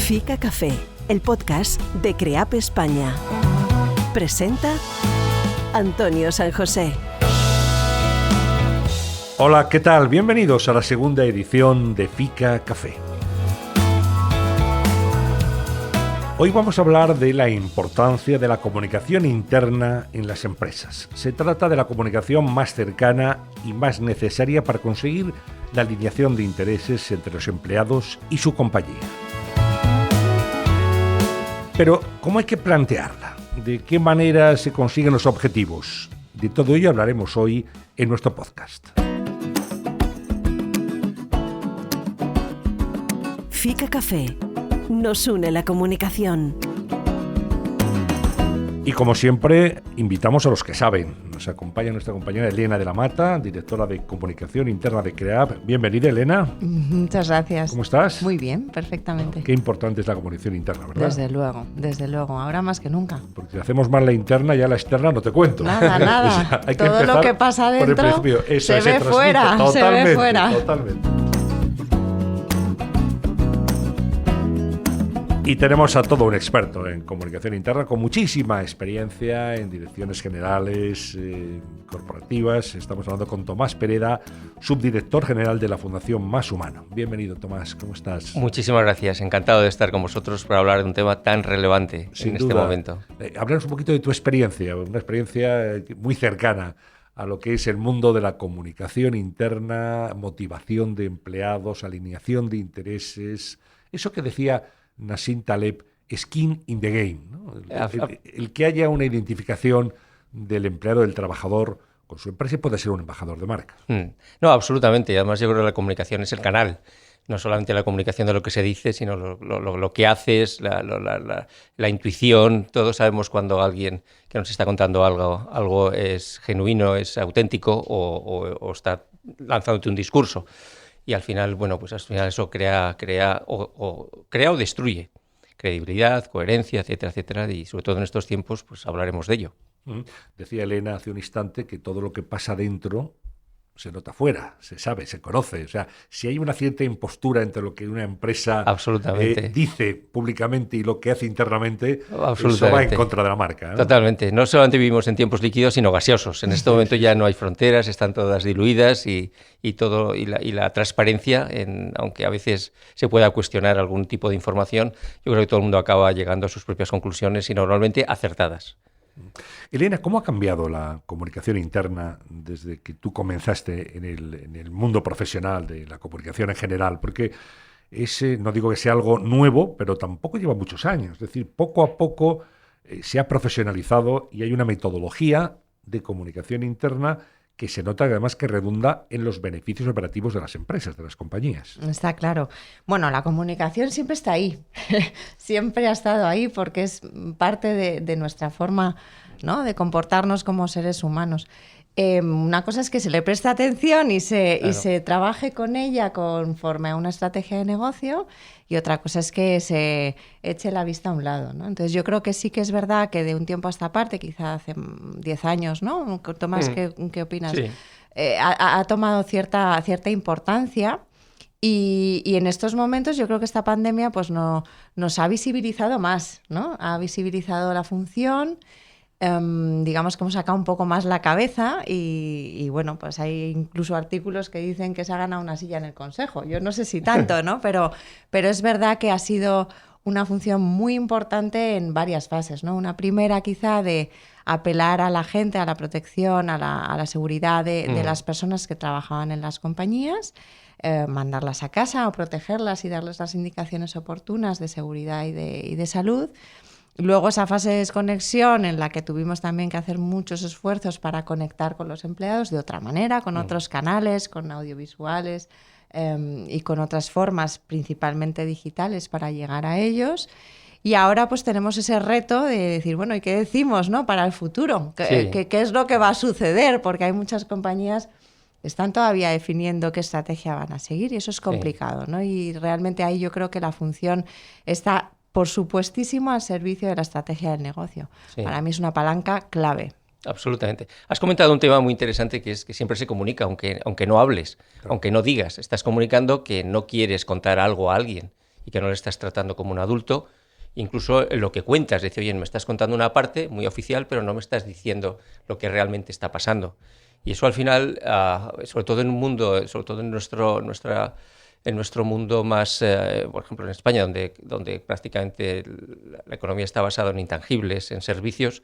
Fica Café, el podcast de CREAP España. Presenta Antonio San José. Hola, ¿qué tal? Bienvenidos a la segunda edición de Fica Café. Hoy vamos a hablar de la importancia de la comunicación interna en las empresas. Se trata de la comunicación más cercana y más necesaria para conseguir la alineación de intereses entre los empleados y su compañía. Pero, ¿cómo hay que plantearla? ¿De qué manera se consiguen los objetivos? De todo ello hablaremos hoy en nuestro podcast. Fica Café. Nos une la comunicación. Y como siempre, invitamos a los que saben. Nos acompaña nuestra compañera Elena de la Mata, directora de Comunicación Interna de CREAP. Bienvenida, Elena. Muchas gracias. ¿Cómo estás? Muy bien, perfectamente. Qué importante es la comunicación interna, ¿verdad? Desde luego, ahora más que nunca. Porque si hacemos mal la interna, ya la externa no te cuento. Nada. O sea, hay que todo lo que pasa dentro se ve fuera. Totalmente. Y tenemos a todo un experto en comunicación interna con muchísima experiencia en direcciones generales, corporativas. Estamos hablando con Tomás Pereda, subdirector general de la Fundación Más Humano. Bienvenido, Tomás, ¿cómo estás? Muchísimas gracias, encantado de estar con vosotros para hablar de un tema tan relevante en este momento. Háblanos un poquito de tu experiencia, una experiencia muy cercana a lo que es el mundo de la comunicación interna, motivación de empleados, alineación de intereses, eso que decía Nassim Taleb, skin in the game, ¿no? El que haya una identificación del empleado, del trabajador con su empresa, puede ser un embajador de marca. No, absolutamente. Además, yo creo que la comunicación es el canal. No solamente la comunicación de lo que se dice, sino lo que haces, la intuición. Todos sabemos cuando alguien que nos está contando algo es genuino, es auténtico o está lanzándote un discurso. Y al final, bueno, pues al final eso crea o destruye credibilidad, coherencia, etcétera, etcétera. Y sobre todo en estos tiempos, pues hablaremos de ello. Decía Elena hace un instante que todo lo que pasa dentro se nota fuera, se sabe, se conoce. O sea, si hay una cierta impostura entre lo que una empresa dice públicamente y lo que hace internamente, eso va en contra de la marca, ¿no? Totalmente. No solamente vivimos en tiempos líquidos, sino gaseosos. En este momento ya no hay fronteras, están todas diluidas y la transparencia, aunque a veces se pueda cuestionar algún tipo de información, yo creo que todo el mundo acaba llegando a sus propias conclusiones y normalmente acertadas. Elena, ¿cómo ha cambiado la comunicación interna desde que tú comenzaste en el mundo profesional de la comunicación en general? Porque no digo que sea algo nuevo, pero tampoco lleva muchos años. Es decir, poco a poco se ha profesionalizado y hay una metodología de comunicación interna que se nota además que redunda en los beneficios operativos de las empresas, de las compañías. Está claro. Bueno, la comunicación siempre está ahí, siempre ha estado ahí porque es parte de nuestra forma, ¿no?, de comportarnos como seres humanos. Una cosa es que se le preste atención y se trabaje con ella conforme a una estrategia de negocio, y otra cosa es que se eche la vista a un lado, ¿no? Entonces yo creo que sí que es verdad que de un tiempo a esta parte, quizá hace 10 años, ¿no? Tomás, ¿qué opinas? Sí. Ha tomado cierta importancia. Y en estos momentos yo creo que esta pandemia pues nos ha visibilizado más, ¿no? Ha visibilizado la función. Digamos que hemos sacado un poco más la cabeza y bueno, pues hay incluso artículos que dicen que se ha ganado una silla en el Consejo. Yo no sé si tanto, ¿no? Pero es verdad que ha sido una función muy importante en varias fases, ¿no? Una primera quizá de apelar a la gente, a la protección, a la seguridad de las personas que trabajaban en las compañías, mandarlas a casa o protegerlas y darles las indicaciones oportunas de seguridad y de salud. Luego esa fase de desconexión en la que tuvimos también que hacer muchos esfuerzos para conectar con los empleados de otra manera, con otros canales, con audiovisuales y con otras formas, principalmente digitales, para llegar a ellos. Y ahora pues tenemos ese reto de decir, bueno, ¿y qué decimos, ¿no?, para el futuro? ¿Qué es lo que va a suceder? Porque hay muchas compañías que están todavía definiendo qué estrategia van a seguir y eso es complicado, ¿no? Y realmente ahí yo creo que la función está por supuestísimo al servicio de la estrategia del negocio. Sí. Para mí es una palanca clave. Absolutamente. Has comentado un tema muy interesante que es que siempre se comunica, aunque no hables, claro, aunque no digas. Estás comunicando que no quieres contar algo a alguien y que no le estás tratando como un adulto. Incluso lo que cuentas, decir, oye, me estás contando una parte muy oficial, pero no me estás diciendo lo que realmente está pasando. Y eso al final, sobre todo en un mundo, sobre todo en nuestro mundo más, por ejemplo en España, donde prácticamente la economía está basada en intangibles, en servicios,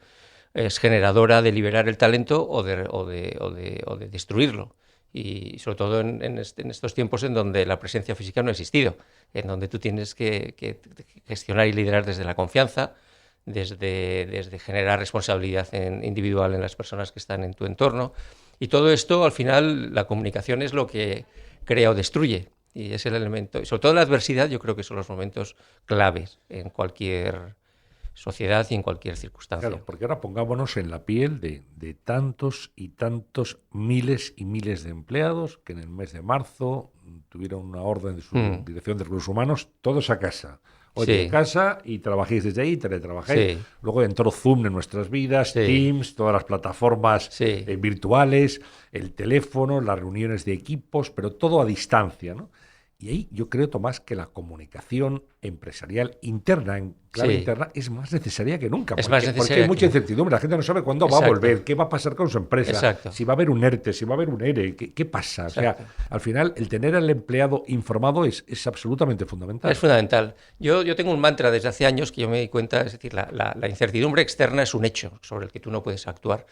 es generadora de liberar el talento o de destruirlo. Y sobre todo en estos tiempos en donde la presencia física no ha existido, en donde tú tienes que gestionar y liderar desde la confianza, desde generar responsabilidad individual en las personas que están en tu entorno. Y todo esto, al final, la comunicación es lo que crea o destruye. Y es el elemento, y sobre todo la adversidad, yo creo que son los momentos claves en cualquier sociedad y en cualquier circunstancia. Claro, porque ahora pongámonos en la piel de tantos y tantos miles y miles de empleados que en el mes de marzo tuvieron una orden de su Dirección de Recursos Humanos, todos a casa. Oye, casa y trabajéis desde ahí, teletrabajáis. Sí. Luego entró Zoom en nuestras vidas, Teams, todas las plataformas virtuales, el teléfono, las reuniones de equipos, pero todo a distancia, ¿no? Y ahí yo creo, Tomás, que la comunicación empresarial interna, en clave interna, es más necesaria que nunca. Porque hay mucha incertidumbre. La gente no sabe cuándo va a volver, qué va a pasar con su empresa, si va a haber un ERTE, si va a haber un ERE, qué pasa. O sea, al final, el tener al empleado informado es absolutamente fundamental. Es fundamental. Yo tengo un mantra desde hace años que yo me di cuenta, es decir, la incertidumbre externa es un hecho sobre el que tú no puedes actuar,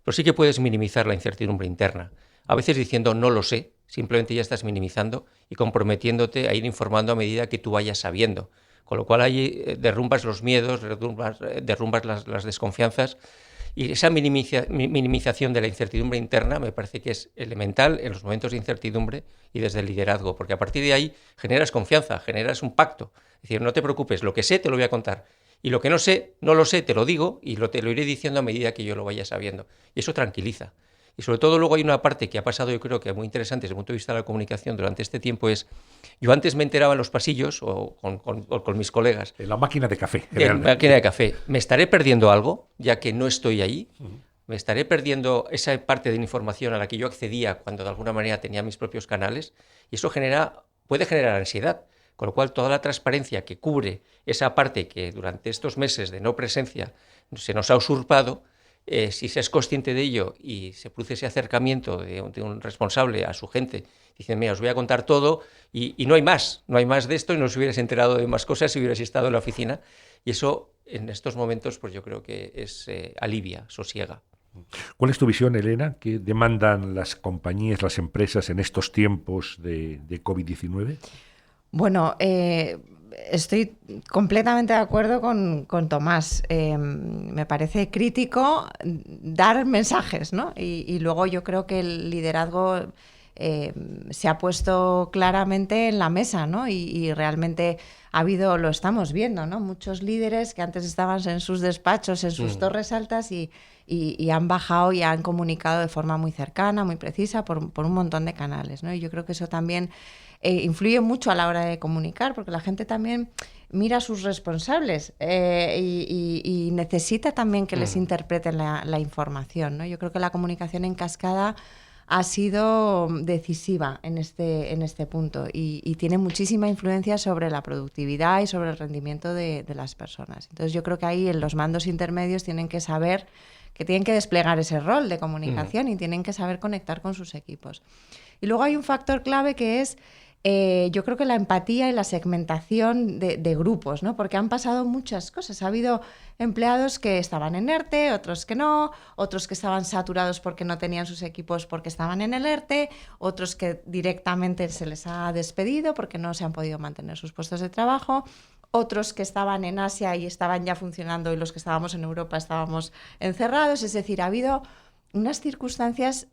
pero sí que puedes minimizar la incertidumbre interna. A veces diciendo no lo sé, simplemente ya estás minimizando y comprometiéndote a ir informando a medida que tú vayas sabiendo. Con lo cual ahí derrumbas los miedos, derrumbas las desconfianzas, y esa minimización de la incertidumbre interna me parece que es elemental en los momentos de incertidumbre y desde el liderazgo, porque a partir de ahí generas confianza, generas un pacto. Es decir, no te preocupes, lo que sé te lo voy a contar. Y lo que no sé, no lo sé, te lo digo y te lo iré diciendo a medida que yo lo vaya sabiendo. Y eso tranquiliza. Y sobre todo luego hay una parte que ha pasado, yo creo que muy interesante desde el punto de vista de la comunicación durante este tiempo, es, yo antes me enteraba en los pasillos o con mis colegas. En la máquina de café. En la máquina de café. ¿Me estaré perdiendo algo, ya que no estoy ahí? ¿Me estaré perdiendo esa parte de información a la que yo accedía cuando de alguna manera tenía mis propios canales? Y eso puede generar ansiedad. Con lo cual, toda la transparencia que cubre esa parte que durante estos meses de no presencia se nos ha usurpado, si se es consciente de ello y se produce ese acercamiento de un responsable a su gente, dicen, mira, os voy a contar todo y no hay más de esto y no os hubierais enterado de más cosas si hubierais estado en la oficina. Y eso, en estos momentos, pues yo creo que alivia, sosiega. ¿Cuál es tu visión, Elena? ¿Qué demandan las compañías, las empresas en estos tiempos de COVID-19? Bueno, estoy completamente de acuerdo con Tomás. Me parece crítico dar mensajes, ¿no? Y luego yo creo que el liderazgo se ha puesto claramente en la mesa, ¿no? Y realmente lo estamos viendo, ¿no? Muchos líderes que antes estaban en sus despachos, en sus torres altas y han bajado y han comunicado de forma muy cercana, muy precisa, por un montón de canales, ¿no? Y yo creo que eso también influye mucho a la hora de comunicar, porque la gente también mira a sus responsables y necesita también que les interpreten la información, ¿no? Yo creo que la comunicación en cascada ha sido decisiva en este punto y tiene muchísima influencia sobre la productividad y sobre el rendimiento de las personas. Entonces yo creo que ahí en los mandos intermedios tienen que saber que tienen que desplegar ese rol de comunicación y tienen que saber conectar con sus equipos. Y luego hay un factor clave que es yo creo que la empatía y la segmentación de grupos, ¿no? Porque han pasado muchas cosas. Ha habido empleados que estaban en ERTE, otros que no, otros que estaban saturados porque no tenían sus equipos porque estaban en el ERTE, otros que directamente se les ha despedido porque no se han podido mantener sus puestos de trabajo, otros que estaban en Asia y estaban ya funcionando y los que estábamos en Europa estábamos encerrados. Es decir, ha habido unas circunstancias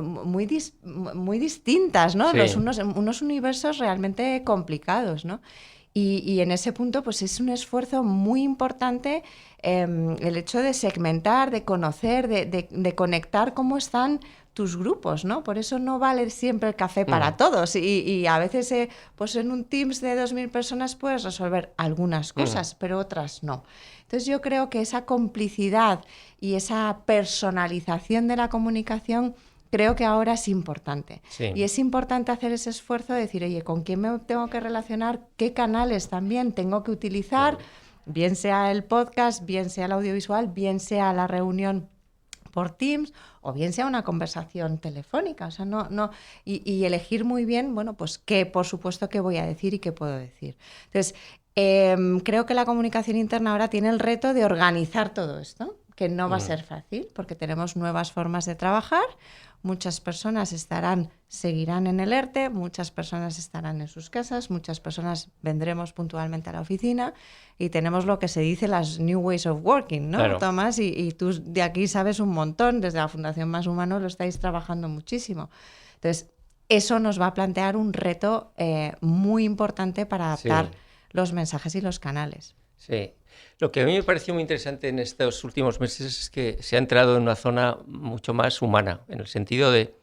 muy distintas, ¿no? Sí. Unos universos realmente complicados, ¿no? Y en ese punto pues es un esfuerzo muy importante el hecho de segmentar, de conocer, de conectar cómo están tus grupos, ¿no? Por eso no vale siempre el café para todos y a veces pues en un Teams de 2.000 personas puedes resolver algunas cosas, pero otras no. Entonces yo creo que esa complicidad y esa personalización de la comunicación creo que ahora es importante. Sí. Y es importante hacer ese esfuerzo de decir, oye, ¿con quién me tengo que relacionar? ¿Qué canales también tengo que utilizar? Claro. Bien sea el podcast, bien sea el audiovisual, bien sea la reunión por Teams o bien sea una conversación telefónica. O sea, y elegir muy bien, bueno, pues qué, por supuesto, qué voy a decir y qué puedo decir. Entonces, creo que la comunicación interna ahora tiene el reto de organizar todo esto, que no va a ser fácil porque tenemos nuevas formas de trabajar. Muchas personas seguirán en el ERTE, muchas personas estarán en sus casas, muchas personas vendremos puntualmente a la oficina y tenemos lo que se dice las New Ways of Working, ¿no, claro. Tomás? Y tú de aquí sabes un montón, desde la Fundación Más Humano lo estáis trabajando muchísimo. Entonces, eso nos va a plantear un reto muy importante para adaptar los mensajes y los canales. Sí. Lo que a mí me pareció muy interesante en estos últimos meses es que se ha entrado en una zona mucho más humana, en el sentido de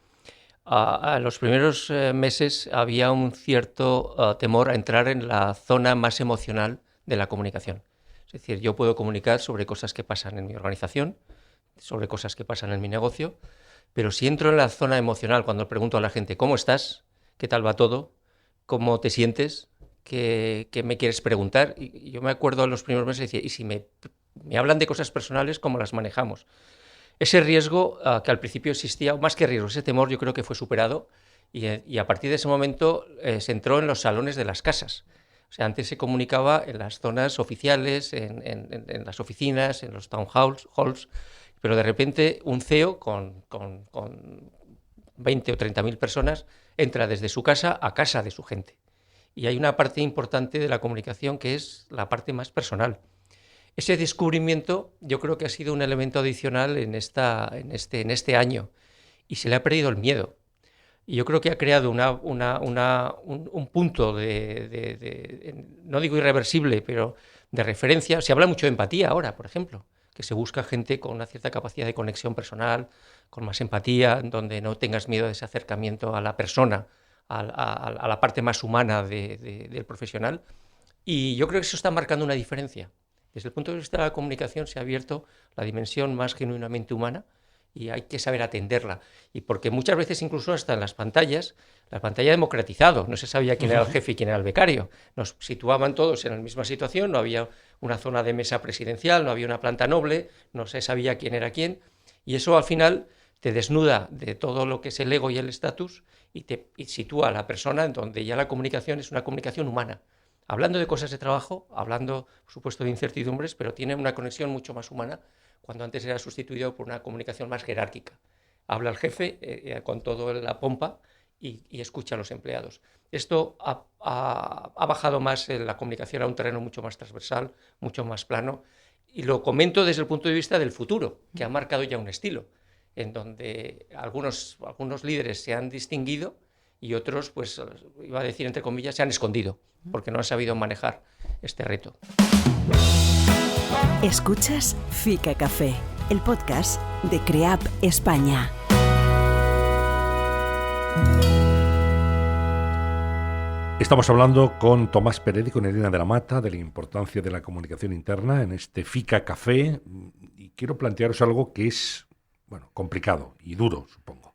a los primeros meses había un cierto temor a entrar en la zona más emocional de la comunicación. Es decir, yo puedo comunicar sobre cosas que pasan en mi organización, sobre cosas que pasan en mi negocio, pero si entro en la zona emocional, cuando pregunto a la gente, ¿cómo estás? ¿Qué tal va todo? ¿Cómo te sientes? ¿Qué me quieres preguntar? Y yo me acuerdo en los primeros meses, decía, y si me hablan de cosas personales, ¿cómo las manejamos? Ese riesgo que al principio existía, o más que riesgo, ese temor yo creo que fue superado y a partir de ese momento se entró en los salones de las casas. O sea, antes se comunicaba en las zonas oficiales, en las oficinas, en los town halls, pero de repente un CEO con 20 o 30.000 personas entra desde su casa a casa de su gente. Y hay una parte importante de la comunicación que es la parte más personal. Ese descubrimiento yo creo que ha sido un elemento adicional en este año y se le ha perdido el miedo. Y yo creo que ha creado un punto no digo irreversible, pero de referencia. Se habla mucho de empatía ahora, por ejemplo, que se busca gente con una cierta capacidad de conexión personal, con más empatía, donde no tengas miedo de ese acercamiento a la persona, a la parte más humana del profesional. Y yo creo que eso está marcando una diferencia. Desde el punto de vista de la comunicación se ha abierto la dimensión más genuinamente humana y hay que saber atenderla. Y porque muchas veces incluso hasta en las pantallas, la pantalla ha democratizado, no se sabía quién era el jefe y quién era el becario. Nos situaban todos en la misma situación, no había una zona de mesa presidencial, no había una planta noble, no se sabía quién era quién. Y eso al final te desnuda de todo lo que es el ego y el estatus y sitúa a la persona en donde ya la comunicación es una comunicación humana. Hablando de cosas de trabajo, hablando, por supuesto, de incertidumbres, pero tiene una conexión mucho más humana cuando antes era sustituido por una comunicación más jerárquica. Habla el jefe con toda la pompa y escucha a los empleados. Esto ha bajado más la comunicación a un terreno mucho más transversal, mucho más plano, y lo comento desde el punto de vista del futuro, que ha marcado ya un estilo, en donde algunos líderes se han distinguido y otros, pues, iba a decir entre comillas, se han escondido, porque no han sabido manejar este reto. Escuchas Fica Café, el podcast de CREAP España. Estamos hablando con Tomás Pérez y con Elena de la Mata de la importancia de la comunicación interna en este Fica Café, y quiero plantearos algo que es, bueno, complicado y duro, supongo.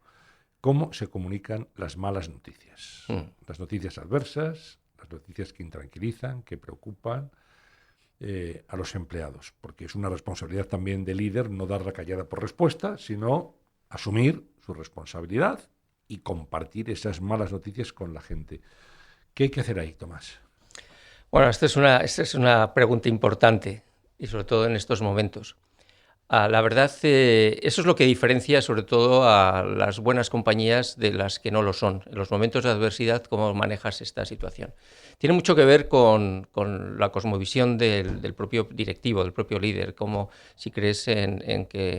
¿Cómo se comunican las malas noticias? Las noticias adversas, las noticias que intranquilizan, que preocupan a los empleados, porque es una responsabilidad también del líder no dar la callada por respuesta, sino asumir su responsabilidad y compartir esas malas noticias con la gente. ¿Qué hay que hacer ahí, Tomás? Bueno, esta es una pregunta importante y sobre todo en estos momentos. La verdad, eso es lo que diferencia sobre todo a las buenas compañías de las que no lo son. En los momentos de adversidad, cómo manejas esta situación. Tiene mucho que ver con la cosmovisión del propio directivo, del propio líder, como si crees en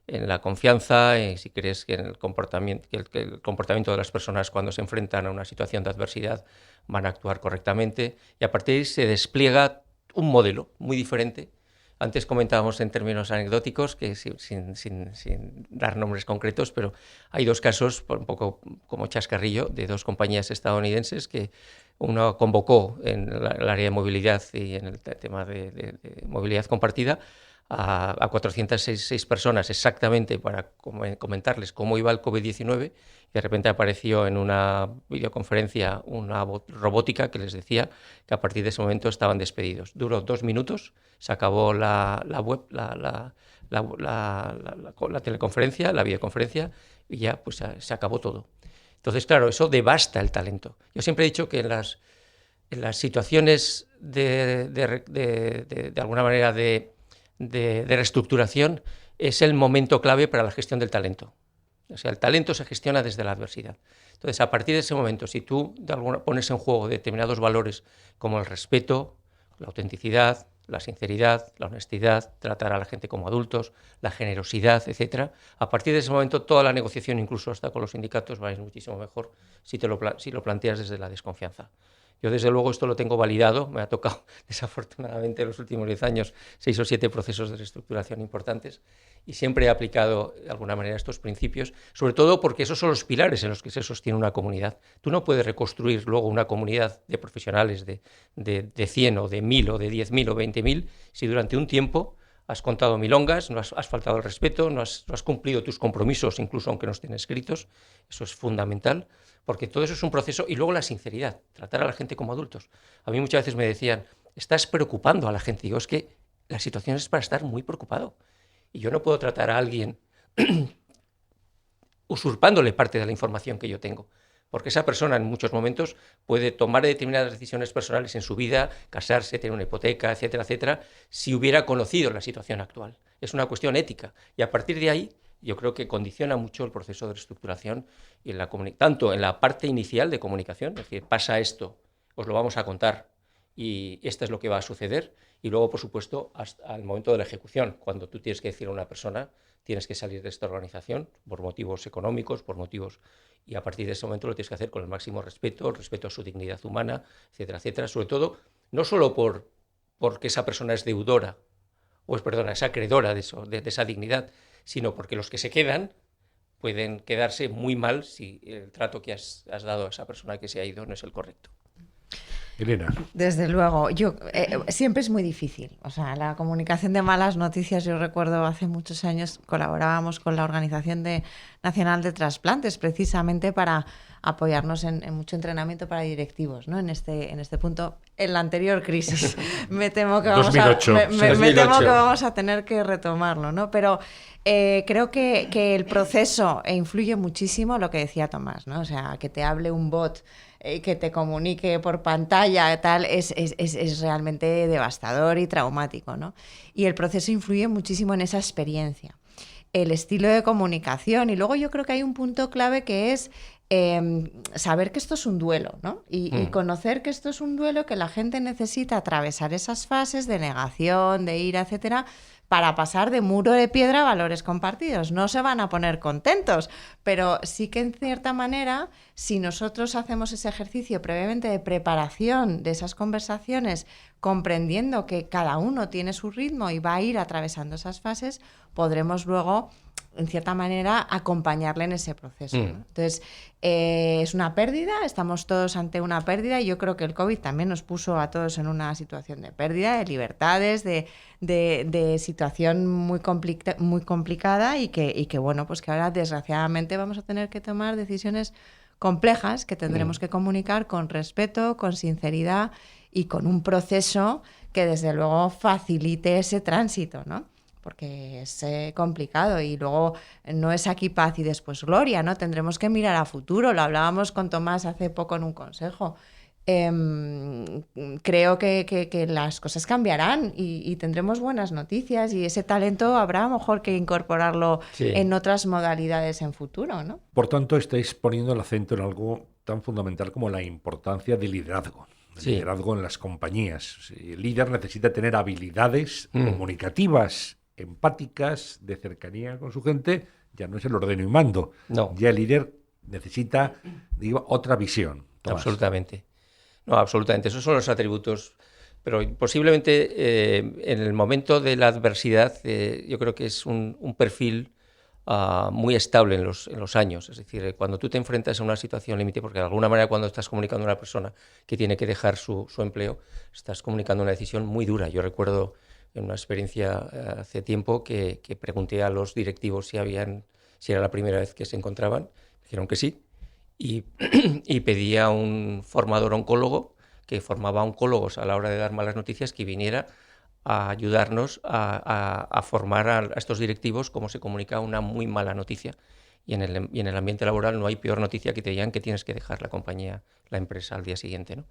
la confianza, si crees que en el comportamiento de las personas cuando se enfrentan a una situación de adversidad van a actuar correctamente, y a partir de ahí se despliega un modelo muy diferente. Antes comentábamos en términos anecdóticos, que sin dar nombres concretos, pero hay dos casos, un poco como chascarrillo, de dos compañías estadounidenses que uno convocó en el área de movilidad y en el tema de movilidad compartida a 406 personas exactamente para comentarles cómo iba el COVID-19. De repente apareció en una videoconferencia una robótica que les decía que a partir de ese momento estaban despedidos. Duró 2 minutos, se acabó la teleconferencia, la videoconferencia, y ya pues se acabó todo. Entonces, claro, eso devasta el talento. Yo siempre he dicho que en las situaciones de alguna manera de reestructuración es el momento clave para la gestión del talento. O sea, el talento se gestiona desde la adversidad. Entonces, a partir de ese momento, si tú pones en juego determinados valores como el respeto, la autenticidad, la sinceridad, la honestidad, tratar a la gente como adultos, la generosidad, etcétera, a partir de ese momento toda la negociación, incluso hasta con los sindicatos, va a ir muchísimo mejor si lo planteas desde la desconfianza. Yo, desde luego, esto lo tengo validado. Me ha tocado, desafortunadamente, en los últimos 10 años, 6 o 7 procesos de reestructuración importantes, y siempre he aplicado, de alguna manera, estos principios, sobre todo porque esos son los pilares en los que se sostiene una comunidad. Tú no puedes reconstruir luego una comunidad de profesionales de 100 o de 1000 o de 10.000 o 20.000 si durante un tiempo has contado milongas, no has faltado el respeto, no has cumplido tus compromisos, incluso aunque no estén escritos. Eso es fundamental, porque todo eso es un proceso. Y luego la sinceridad, tratar a la gente como adultos. A mí muchas veces me decían, estás preocupando a la gente. Digo, es que la situación es para estar muy preocupado. Y yo no puedo tratar a alguien usurpándole parte de la información que yo tengo. Porque esa persona en muchos momentos puede tomar determinadas decisiones personales en su vida, casarse, tener una hipoteca, etcétera, etcétera, si hubiera conocido la situación actual. Es una cuestión ética. Y a partir de ahí, yo creo que condiciona mucho el proceso de reestructuración, y tanto en la parte inicial de comunicación, es decir, pasa esto, os lo vamos a contar y esto es lo que va a suceder, y luego, por supuesto, hasta el momento de la ejecución, cuando tú tienes que decir a una persona, tienes que salir de esta organización por motivos económicos, y a partir de ese momento lo tienes que hacer con el máximo respeto, el respeto a su dignidad humana, etcétera, etcétera, sobre todo, no solo porque esa persona es deudora, es acreedora de esa dignidad, sino porque los que se quedan pueden quedarse muy mal si el trato que has dado a esa persona que se ha ido no es el correcto. Elena. Desde luego, siempre es muy difícil. O sea, la comunicación de malas noticias, yo recuerdo hace muchos años colaborábamos con la Organización Nacional de Trasplantes precisamente para apoyarnos en mucho entrenamiento para directivos, ¿no? En este punto, en la anterior crisis. Me temo que vamos 2008. me temo que vamos a tener que retomarlo, ¿no? Pero creo que el proceso influye muchísimo, lo que decía Tomás, ¿no? O sea, que te hable un bot, que te comunique por pantalla, tal, es realmente devastador y traumático, ¿no? Y el proceso influye muchísimo en esa experiencia. El estilo de comunicación, y luego yo creo que hay un punto clave que es saber que esto es un duelo, ¿no? Y conocer que esto es un duelo, que la gente necesita atravesar esas fases de negación, de ira, etcétera, para pasar de muro de piedra a valores compartidos. No se van a poner contentos, pero sí que en cierta manera, si nosotros hacemos ese ejercicio previamente de preparación de esas conversaciones, comprendiendo que cada uno tiene su ritmo y va a ir atravesando esas fases, podremos luego, en cierta manera, acompañarle en ese proceso, ¿no? Entonces, es una pérdida, estamos todos ante una pérdida, y yo creo que el COVID también nos puso a todos en una situación de pérdida, de libertades, de situación muy complicada, y que bueno, pues que ahora desgraciadamente vamos a tener que tomar decisiones complejas que tendremos que comunicar con respeto, con sinceridad y con un proceso que desde luego facilite ese tránsito, ¿no? Porque es complicado, y luego no es aquí paz y después gloria, ¿no? Tendremos que mirar a futuro. Lo hablábamos con Tomás hace poco en un consejo. Creo que las cosas cambiarán y tendremos buenas noticias, y ese talento habrá mejor que incorporarlo en otras modalidades en futuro, ¿no? Por tanto, estáis poniendo el acento en algo tan fundamental como la importancia del liderazgo. Liderazgo en las compañías. El líder necesita tener habilidades comunicativas, empáticas, de cercanía con su gente. Ya no es el ordeno y mando. No. Ya el líder necesita, otra visión. Tomás. Absolutamente. No, absolutamente. Esos son los atributos. Pero posiblemente en el momento de la adversidad, yo creo que es un perfil muy estable en los años. Es decir, cuando tú te enfrentas a una situación límite, porque de alguna manera cuando estás comunicando a una persona que tiene que dejar su empleo, estás comunicando una decisión muy dura. Yo recuerdo en una experiencia hace tiempo que pregunté a los directivos si era la primera vez que se encontraban. Dijeron que sí. Y pedí a un formador oncólogo que formaba oncólogos a la hora de dar malas noticias que viniera a ayudarnos a formar a estos directivos cómo se comunica una muy mala noticia. Y en el ambiente laboral no hay peor noticia que te digan que tienes que dejar la compañía, la empresa al día siguiente, ¿no?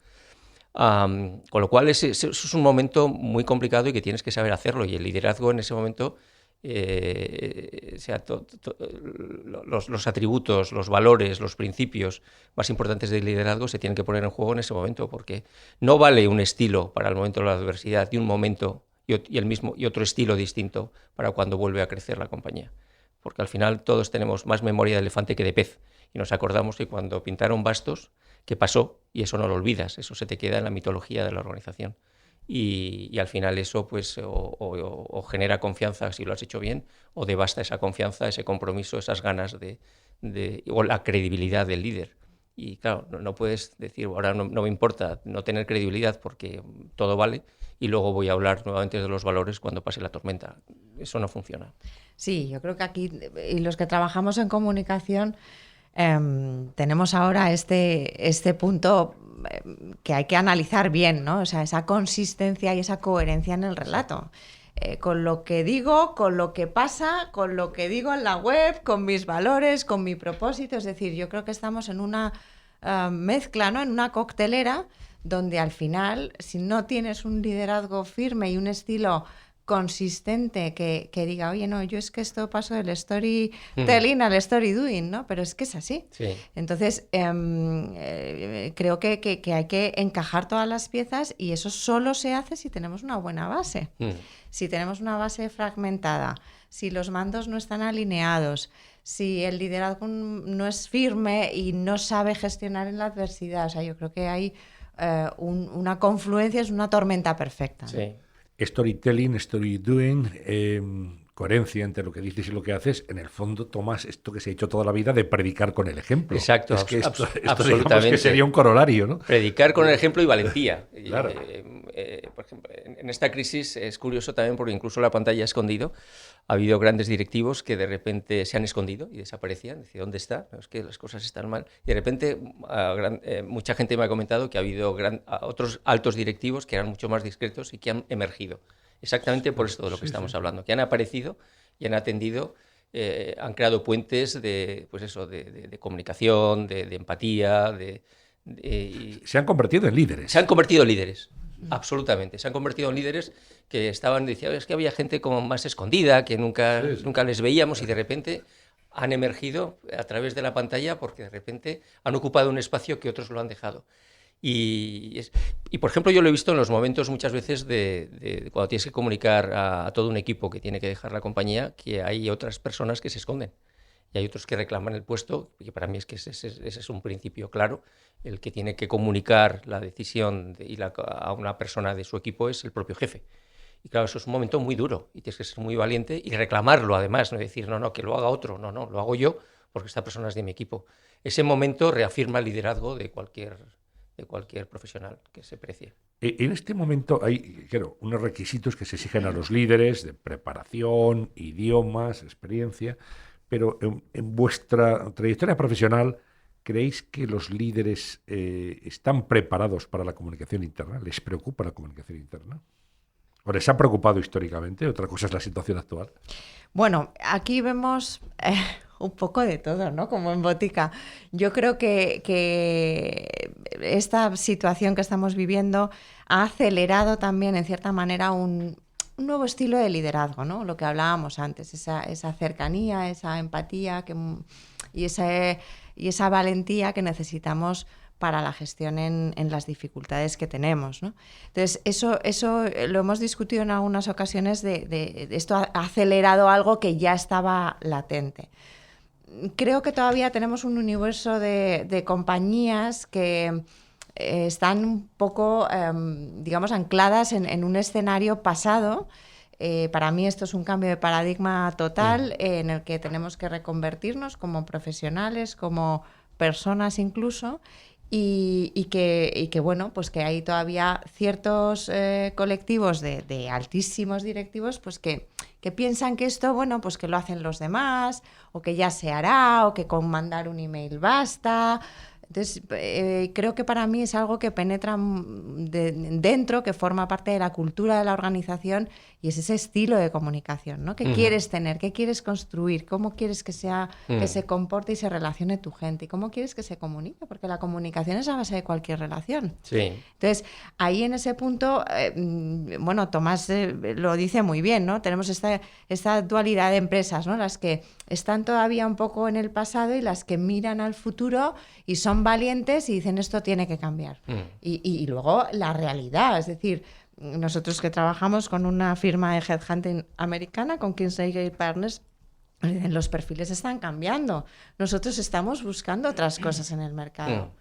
Con lo cual eso es un momento muy complicado y que tienes que saber hacerlo. Y el liderazgo en ese momento, los atributos, los valores, los principios más importantes del liderazgo se tienen que poner en juego en ese momento, porque no vale un estilo para el momento de la adversidad y un momento y otro estilo distinto para cuando vuelve a crecer la compañía. Porque al final todos tenemos más memoria de elefante que de pez y nos acordamos que cuando pintaron bastos, ¿qué pasó? Y eso no lo olvidas, eso se te queda en la mitología de la organización. Y al final eso pues o genera confianza si lo has hecho bien, o devasta esa confianza, ese compromiso, esas ganas o la credibilidad del líder. Y claro, no puedes decir, ahora no me importa no tener credibilidad porque todo vale, y luego voy a hablar nuevamente de los valores cuando pase la tormenta. Eso no funciona. Sí, yo creo que aquí, y los que trabajamos en comunicación, tenemos ahora este punto que hay que analizar bien, ¿no? O sea, esa consistencia y esa coherencia en el relato. Con lo que digo, con lo que pasa, con lo que digo en la web, con mis valores, con mi propósito. Es decir, yo creo que estamos en una mezcla, ¿no? En una coctelera donde al final, si no tienes un liderazgo firme y un estilo consistente que diga, oye, no, yo es que esto paso del storytelling al story doing, ¿no? Pero es que es así. Sí. Entonces, creo que hay que encajar todas las piezas y eso solo se hace si tenemos una buena base. Si tenemos una base fragmentada, si los mandos no están alineados, si el liderazgo no es firme y no sabe gestionar en la adversidad. O sea, yo creo que hay una confluencia, es una tormenta perfecta, ¿no? Sí. Storytelling, story doing, coherencia entre lo que dices y lo que haces, en el fondo tomas esto que se ha hecho toda la vida de predicar con el ejemplo. Exacto, es que esto absolutamente. Digamos que sería un corolario, ¿no? Predicar con el ejemplo y valentía. Claro. Por ejemplo, en esta crisis es curioso también porque incluso la pantalla ha escondido. Ha habido grandes directivos que de repente se han escondido y desaparecían. Decía, ¿dónde está? No, es que las cosas están mal. Y de repente mucha gente me ha comentado que ha habido otros altos directivos que eran mucho más discretos y que han emergido. Exactamente por esto de lo que estamos hablando, que han aparecido y han atendido, han creado puentes de comunicación, de empatía. Se han convertido en líderes. Se han convertido en líderes. Absolutamente, se han convertido en líderes que decían, es que había gente como más escondida, que nunca les veíamos y de repente han emergido a través de la pantalla porque de repente han ocupado un espacio que otros lo han dejado. Y por ejemplo, yo lo he visto en los momentos muchas veces de cuando tienes que comunicar a todo un equipo que tiene que dejar la compañía, que hay otras personas que se esconden. Y hay otros que reclaman el puesto, y para mí es que ese es un principio claro. El que tiene que comunicar la decisión a una persona de su equipo es el propio jefe. Y claro, eso es un momento muy duro y tienes que ser muy valiente y reclamarlo además, no decir, no, que lo haga otro, no, lo hago yo porque esta persona es de mi equipo. Ese momento reafirma el liderazgo de cualquier profesional que se precie. En este momento hay, claro, unos requisitos que se exigen a los líderes de preparación, idiomas, experiencia. Pero en vuestra trayectoria profesional, ¿creéis que los líderes están preparados para la comunicación interna? ¿Les preocupa la comunicación interna? ¿O les ha preocupado históricamente? Otra cosa es la situación actual. Bueno, aquí vemos un poco de todo, ¿no? Como en botica. Yo creo que esta situación que estamos viviendo ha acelerado también, en cierta manera, un nuevo estilo de liderazgo, ¿no? Lo que hablábamos antes, esa cercanía, esa empatía y esa valentía que necesitamos para la gestión en las dificultades que tenemos, ¿no? Entonces, eso lo hemos discutido en algunas ocasiones de esto ha acelerado algo que ya estaba latente. Creo que todavía tenemos un universo de compañías que están un poco, digamos, ancladas en un escenario pasado. Para mí esto es un cambio de paradigma total en el que tenemos que reconvertirnos como profesionales, como personas incluso, y que bueno, pues que hay todavía ciertos colectivos de altísimos directivos pues que piensan que esto, bueno, pues que lo hacen los demás, o que ya se hará, o que con mandar un email basta. Entonces, creo que para mí es algo que penetra dentro, que forma parte de la cultura de la organización, y es ese estilo de comunicación, ¿no? ¿Qué quieres tener? ¿Qué quieres construir? ¿Cómo quieres que sea, que se comporte y se relacione tu gente? ¿Y cómo quieres que se comunique? Porque la comunicación es la base de cualquier relación. Sí. Entonces, ahí en ese punto, bueno, Tomás lo dice muy bien, ¿no? Tenemos esta dualidad de empresas, ¿no? Las que están todavía un poco en el pasado y las que miran al futuro y son valientes y dicen esto tiene que cambiar. Y luego la realidad, es decir, nosotros que trabajamos con una firma de headhunting americana, con Kinsey Partners, los perfiles están cambiando. Nosotros estamos buscando otras cosas en el mercado.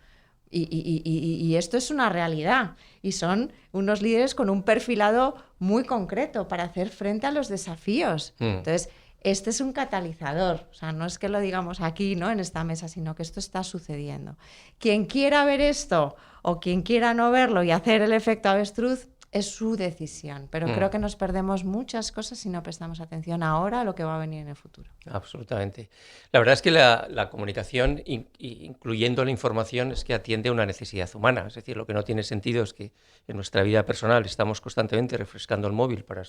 Y esto es una realidad. Y son unos líderes con un perfilado muy concreto para hacer frente a los desafíos. Entonces, este es un catalizador. O sea, no es que lo digamos aquí, ¿no?, en esta mesa, sino que esto está sucediendo. Quien quiera ver esto o quien quiera no verlo y hacer el efecto avestruz, es su decisión, pero creo que nos perdemos muchas cosas si no prestamos atención ahora a lo que va a venir en el futuro. Absolutamente. La verdad es que la comunicación, incluyendo la información, es que atiende a una necesidad humana. Es decir, lo que no tiene sentido es que en nuestra vida personal estamos constantemente refrescando el móvil para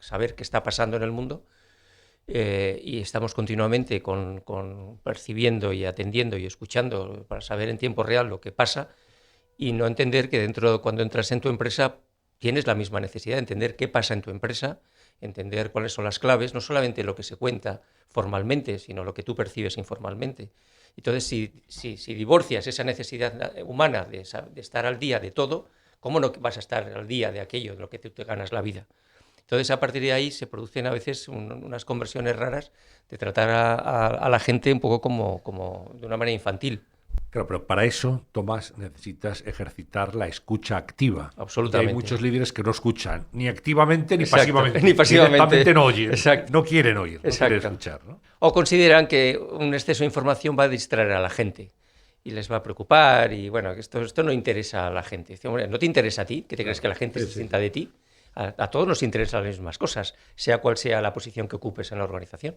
saber qué está pasando en el mundo, y estamos continuamente percibiendo y atendiendo y escuchando para saber en tiempo real lo que pasa, y no entender que cuando entras en tu empresa tienes la misma necesidad de entender qué pasa en tu empresa, entender cuáles son las claves, no solamente lo que se cuenta formalmente, sino lo que tú percibes informalmente. Entonces, si divorcias esa necesidad humana de estar al día de todo, ¿cómo no vas a estar al día de aquello de lo que tú te ganas la vida? Entonces, a partir de ahí se producen a veces unas conversiones raras de tratar a la gente un poco como de una manera infantil. Claro, pero para eso, Tomás, necesitas ejercitar la escucha activa. Absolutamente. Y hay muchos líderes que no escuchan ni activamente ni Exacto, pasivamente. ni pasivamente. Directamente no oyen. Exacto. No quieren oír, no Exacto. quieren escuchar, ¿no? O consideran que un exceso de información va a distraer a la gente y les va a preocupar, y bueno, esto no interesa a la gente. Dice, hombre, ¿no te interesa a ti? ¿Qué te crees que la gente se sienta de ti? A todos nos interesan las mismas cosas, sea cual sea la posición que ocupes en la organización.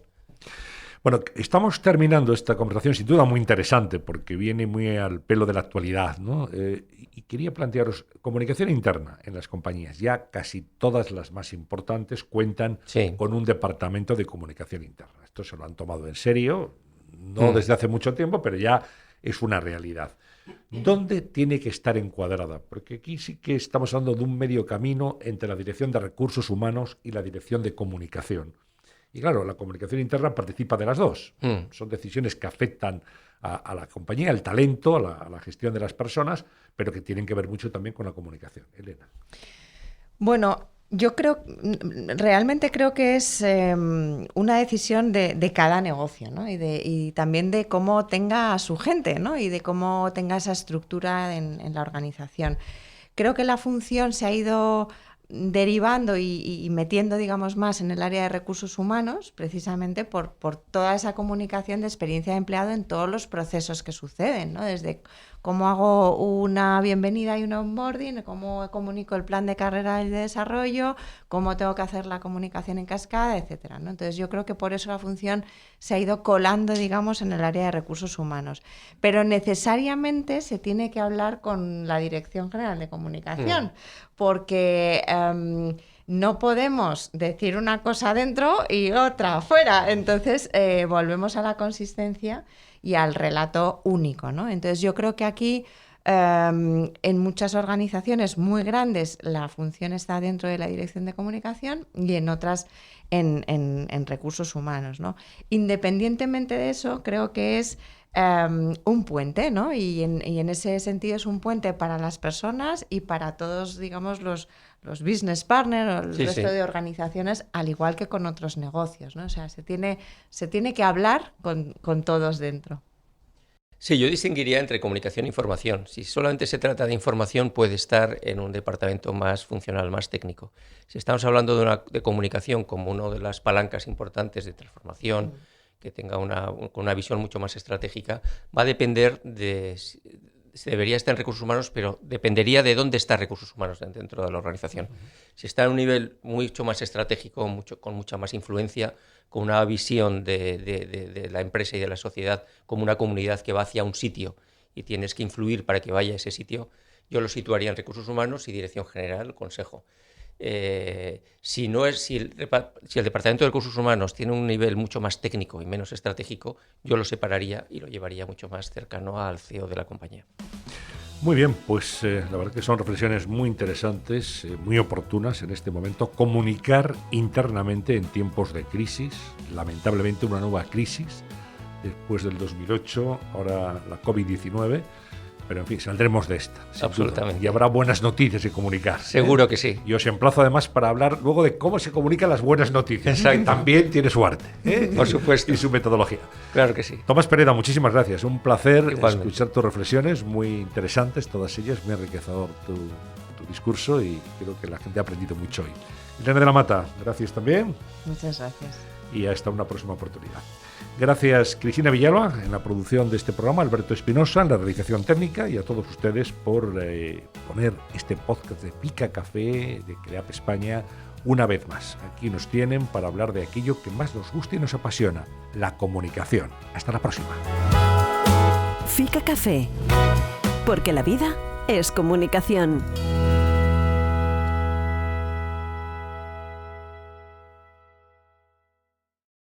Bueno, estamos terminando esta conversación sin duda muy interesante porque viene muy al pelo de la actualidad, ¿no? Y quería plantearos, comunicación interna en las compañías. Ya casi todas las más importantes cuentan con un departamento de comunicación interna. Esto se lo han tomado en serio, no desde hace mucho tiempo, pero ya es una realidad. ¿Dónde tiene que estar encuadrada? Porque aquí sí que estamos hablando de un medio camino entre la Dirección de Recursos Humanos y la Dirección de Comunicación. Y claro, la comunicación interna participa de las dos. Son decisiones que afectan a la compañía, al talento, a la gestión de las personas, pero que tienen que ver mucho también con la comunicación. Elena. Bueno, yo realmente creo que es una decisión de cada negocio, ¿no? Y también de cómo tenga a su gente, ¿no? Y de cómo tenga esa estructura en la organización. Creo que la función se ha ido derivando y metiendo, digamos, más en el área de recursos humanos, precisamente por toda esa comunicación de experiencia de empleado en todos los procesos que suceden, ¿no? Desde cómo hago una bienvenida y un onboarding, cómo comunico el plan de carrera y de desarrollo, cómo tengo que hacer la comunicación en cascada, etcétera, ¿no? Entonces yo creo que por eso la función se ha ido colando, digamos, en el área de recursos humanos. Pero necesariamente se tiene que hablar con la Dirección General de Comunicación, porque no podemos decir una cosa dentro y otra afuera. Entonces volvemos a la consistencia y al relato único, ¿no? Entonces yo creo que aquí en muchas organizaciones muy grandes la función está dentro de la Dirección de Comunicación y en otras en recursos humanos, ¿no? Independientemente de eso, creo que es un puente, ¿no? Y en ese sentido es un puente para las personas y para todos, digamos, los business partners o el resto de organizaciones, al igual que con otros negocios, ¿no? O sea, se tiene que hablar con todos dentro. Sí, yo distinguiría entre comunicación e información. Si solamente se trata de información, puede estar en un departamento más funcional, más técnico. Si estamos hablando de comunicación como una de las palancas importantes de transformación, que tenga una visión mucho más estratégica, va a depender de debería estar en recursos humanos, pero dependería de dónde está recursos humanos dentro de la organización. Si está en un nivel mucho más estratégico, con mucha más influencia, con una visión de la empresa y de la sociedad como una comunidad que va hacia un sitio y tienes que influir para que vaya a ese sitio, yo lo situaría en recursos humanos y dirección general, consejo. Si el Departamento de Recursos Humanos tiene un nivel mucho más técnico y menos estratégico, yo lo separaría y lo llevaría mucho más cercano al CEO de la compañía. Muy bien, pues la verdad que son reflexiones muy interesantes, muy oportunas en este momento. Comunicar internamente en tiempos de crisis, lamentablemente una nueva crisis, después del 2008, ahora la COVID-19. Pero en fin, saldremos de esta. Absolutamente. Y habrá buenas noticias que comunicar. Seguro que sí. Y os emplazo además para hablar luego de cómo se comunican las buenas noticias. Que también tiene su arte. Por supuesto. Y su metodología. Claro que sí. Tomás Pereda, muchísimas gracias. Un placer Igualmente. escuchar tus reflexiones, muy interesantes todas ellas, muy enriquecedor tu discurso y creo que la gente ha aprendido mucho hoy. Irene de la Mata, gracias también. Muchas gracias. Y hasta una próxima oportunidad. Gracias Cristina Villalba en la producción de este programa, Alberto Espinosa en la realización técnica y a todos ustedes por poner este podcast de Pica Café de CREAP España una vez más. Aquí nos tienen para hablar de aquello que más nos gusta y nos apasiona, la comunicación. Hasta la próxima. Pica Café, porque la vida es comunicación.